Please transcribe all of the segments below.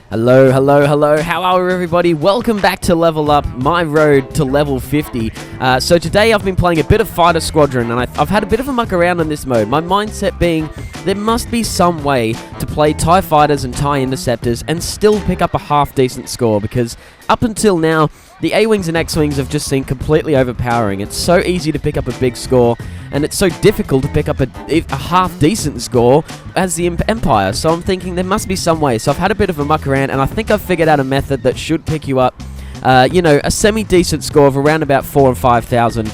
Hello, hello, hello, how are everybody? Welcome back to Level Up, my road to level 50. So today I've been playing a bit of Fighter Squadron, and I've had a bit of a muck around in this mode. My mindset being, there must be some way to play TIE Fighters and TIE Interceptors and still pick up a half-decent score, because up until now, the A-Wings and X-Wings have just seemed completely overpowering. It's so easy to pick up a big score, and it's so difficult to pick up a half-decent score as the Empire. So I'm thinking there must be some way. So I've had a bit of a muck around, and I think I've figured out a method that should pick you up, a semi-decent score of around about 4,000 or 5,000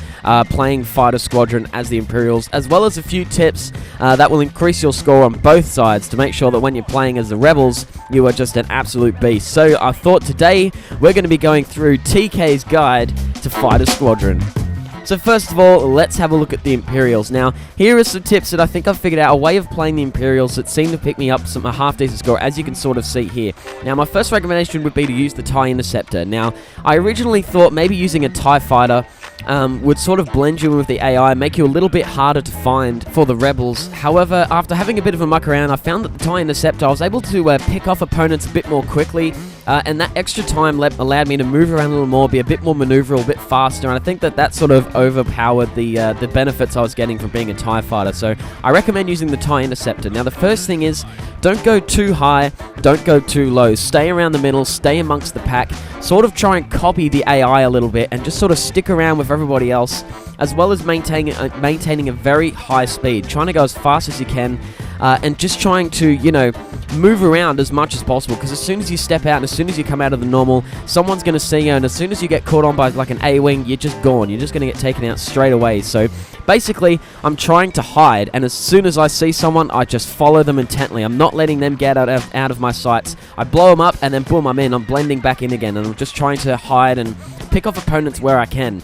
playing Fighter Squadron as the Imperials, as well as a few tips that will increase your score on both sides to make sure that when you're playing as the Rebels, you are just an absolute beast. So I thought today we're going to be going through TK's guide to Fighter Squadron. So first of all, let's have a look at the Imperials. Now, here are some tips that I think I've figured out a way of playing the Imperials that seem to pick me up a half-decent score, as you can sort of see here. Now, my first recommendation would be to use the TIE Interceptor. Now, I originally thought maybe using a TIE Fighter would sort of blend you in with the AI, make you a little bit harder to find for the Rebels. However, after having a bit of a muck around, I found that the TIE Interceptor, I was able to pick off opponents a bit more quickly, and that extra time allowed me to move around a little more, be a bit more maneuverable, a bit faster, and I think that sort of overpowered the benefits I was getting from being a TIE Fighter. So I recommend using the TIE Interceptor. Now, the first thing is, don't go too high, don't go too low. Stay around the middle, stay amongst the pack, sort of try and copy the AI a little bit, and just sort of stick around with everybody else, as well as maintaining a very high speed, trying to go as fast as you can, and just trying to, move around as much as possible, because as soon as you step out and as soon as you come out of the normal, someone's going to see you, and as soon as you get caught on by like an A-Wing, you're just gone. You're just going to get taken out straight away. So basically, I'm trying to hide, and as soon as I see someone, I just follow them intently. I'm not letting them get out of my sights. I blow them up, and then boom, I'm in. I'm blending back in again, and I'm just trying to hide and pick off opponents where I can.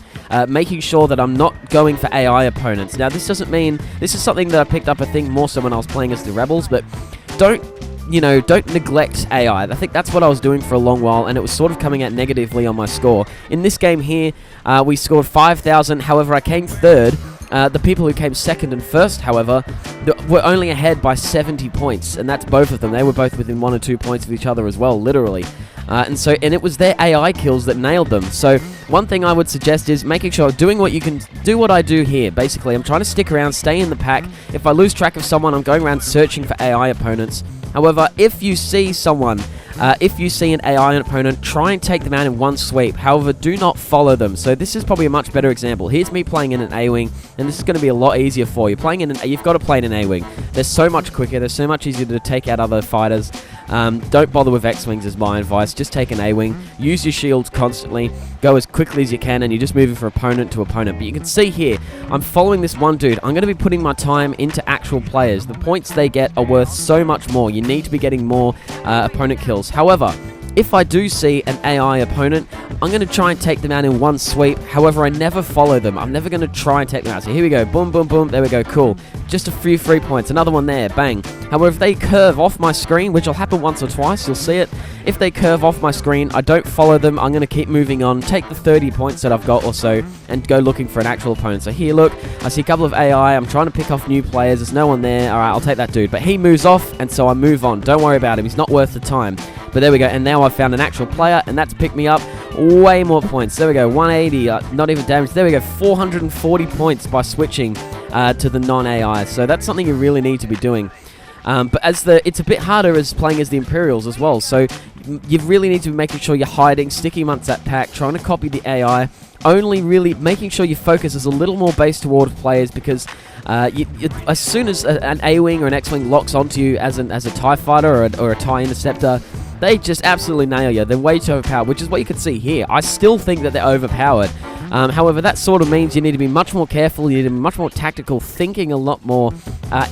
Making sure that I'm not going for AI opponents. Now, this doesn't mean... This is something that I picked up, I think, more so when I was playing as the Rebels, but don't neglect AI. I think that's what I was doing for a long while, and it was sort of coming out negatively on my score. In this game here, we scored 5,000, however, I came third. The people who came second and first, however, were only ahead by 70 points, and that's both of them. They were both within 1 or 2 points of each other as well, literally. And it was their AI kills that nailed them. So one thing I would suggest is making sure, doing what you can, do what I do here. Basically, I'm trying to stick around, stay in the pack. If I lose track of someone, I'm going around searching for AI opponents. However, if you see someone, if you see an AI opponent, try and take them out in one sweep. However, do not follow them. So this is probably a much better example. Here's me playing in an A-Wing, and this is going to be a lot easier for you. You've got to play in an A-Wing. They're so much quicker. They're so much easier to take out other fighters. Don't bother with X-Wings is my advice. Just take an A-Wing. Use your shields constantly. Go as quickly as you can, and you're just moving from opponent to opponent. But you can see here, I'm following this one dude. I'm going to be putting my time into actual players. The points they get are worth so much more. You need to be getting more opponent kills. However, if I do see an AI opponent, I'm going to try and take them out in one sweep. However, I never follow them. I'm never going to try and take them out. So here we go. Boom, boom, boom. There we go. Cool. Just a few free points. Another one there. Bang. However, if they curve off my screen, which will happen once or twice, you'll see it. If they curve off my screen, I don't follow them. I'm going to keep moving on, take the 30 points that I've got or so, and go looking for an actual opponent. So here, look. I see a couple of AI. I'm trying to pick off new players. There's no one there. All right, I'll take that dude. But he moves off, and so I move on. Don't worry about him. He's not worth the time. But there we go, and now I've found an actual player, and that's picked me up way more points. There we go, 180, not even damage. There we go, 440 points by switching to the non-AI. So that's something you really need to be doing. But it's a bit harder as playing as the Imperials as well. So you really need to be making sure you're hiding, sticking amongst that pack, trying to copy the AI. Only really making sure your focus is a little more based towards players, because as soon as an A-Wing or an X-Wing locks onto you as a TIE Fighter or a TIE Interceptor, they just absolutely nail you. They're way too overpowered, which is what you can see here. I still think that they're overpowered. However, that sort of means you need to be much more careful, you need to be much more tactical, thinking a lot more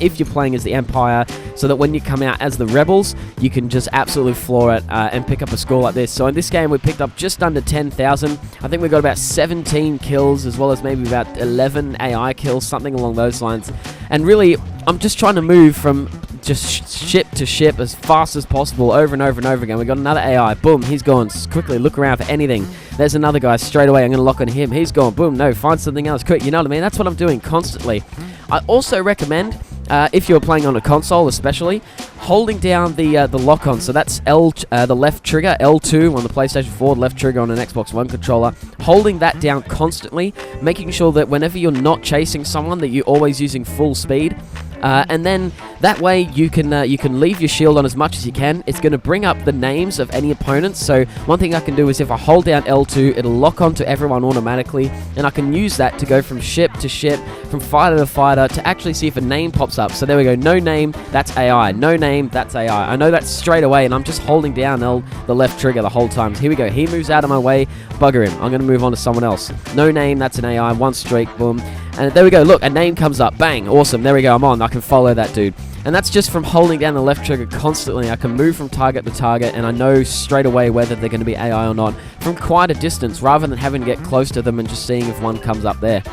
if you're playing as the Empire, so that when you come out as the Rebels, you can just absolutely floor it and pick up a score like this. So in this game, we picked up just under 10,000. I think we got about 17 kills, as well as maybe about 11 AI kills, something along those lines. And really, I'm just trying to move from just ship to ship as fast as possible over and over and over again. We got another AI. Boom, he's gone. Just quickly look around for anything. There's another guy straight away. I'm going to lock on him. He's gone. Boom, no, find something else quick. You know what I mean? That's what I'm doing constantly. I also recommend if you're playing on a console especially, holding down the lock-on, so that's the left trigger, L2 on the PlayStation 4, left trigger on an Xbox One controller, holding that down constantly, making sure that whenever you're not chasing someone that you're always using full speed. And then that way you can leave your shield on as much as you can. It's going to bring up the names of any opponents. So one thing I can do is if I hold down L2, it'll lock onto everyone automatically, and I can use that to go from ship to ship, from fighter to fighter, to actually see if a name pops up. So there we go, no name, that's AI. No name, that's AI. I know that straight away, and I'm just holding down the left trigger the whole time. So here we go, he moves out of my way, bugger him. I'm going to move on to someone else. No name, that's an AI, one streak, boom. And there we go, look, a name comes up, bang, awesome, there we go, I'm on, I can follow that dude. And that's just from holding down the left trigger constantly. I can move from target to target, and I know straight away whether they're going to be AI or not from quite a distance, rather than having to get close to them and just seeing if one comes up there.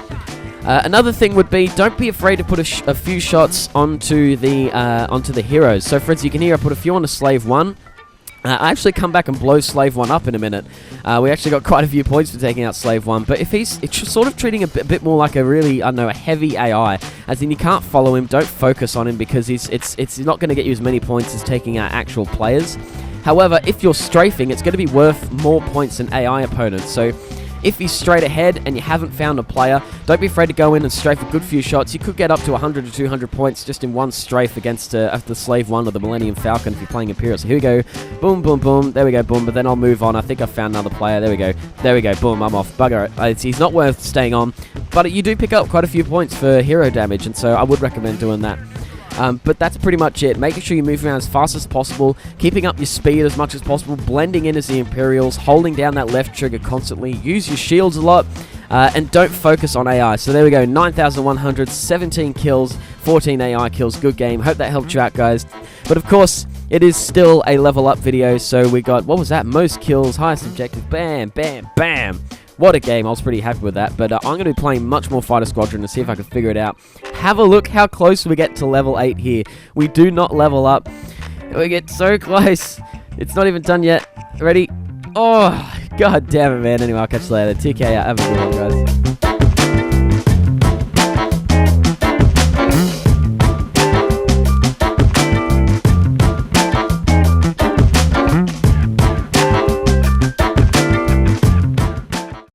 Another thing would be, don't be afraid to put a few shots onto the heroes. So for instance, you can hear I put a few on to Slave 1. I actually come back and blow Slave 1 up in a minute. We actually got quite a few points for taking out Slave 1, but if it's sort of treating a bit more like a really, I don't know, a heavy AI, as in you can't follow him, don't focus on him, because it's not going to get you as many points as taking out actual players. However, if you're strafing, it's going to be worth more points than AI opponents. So if he's straight ahead and you haven't found a player, don't be afraid to go in and strafe a good few shots. You could get up to 100 to 200 points just in one strafe against the Slave 1 or the Millennium Falcon if you're playing Imperial. So here we go, boom, boom, boom, there we go, boom, but then I'll move on. I think I found another player, there we go, boom, I'm off, bugger it. He's not worth staying on, but you do pick up quite a few points for hero damage, and so I would recommend doing that. But that's pretty much it. Making sure you move around as fast as possible, keeping up your speed as much as possible, blending in as the Imperials, holding down that left trigger constantly, use your shields a lot, and don't focus on AI. So there we go, 9,100, 17 kills, 14 AI kills, good game. Hope that helped you out, guys. But of course, it is still a level up video, so we got, what was that? Most kills, highest objective, bam, bam, bam. What a game. I was pretty happy with that. But I'm going to be playing much more Fighter Squadron to see if I can figure it out. Have a look how close we get to level 8 here. We do not level up. We get so close. It's not even done yet. Ready? Oh, god damn it, man. Anyway, I'll catch you later. TK out. Have a good one, guys.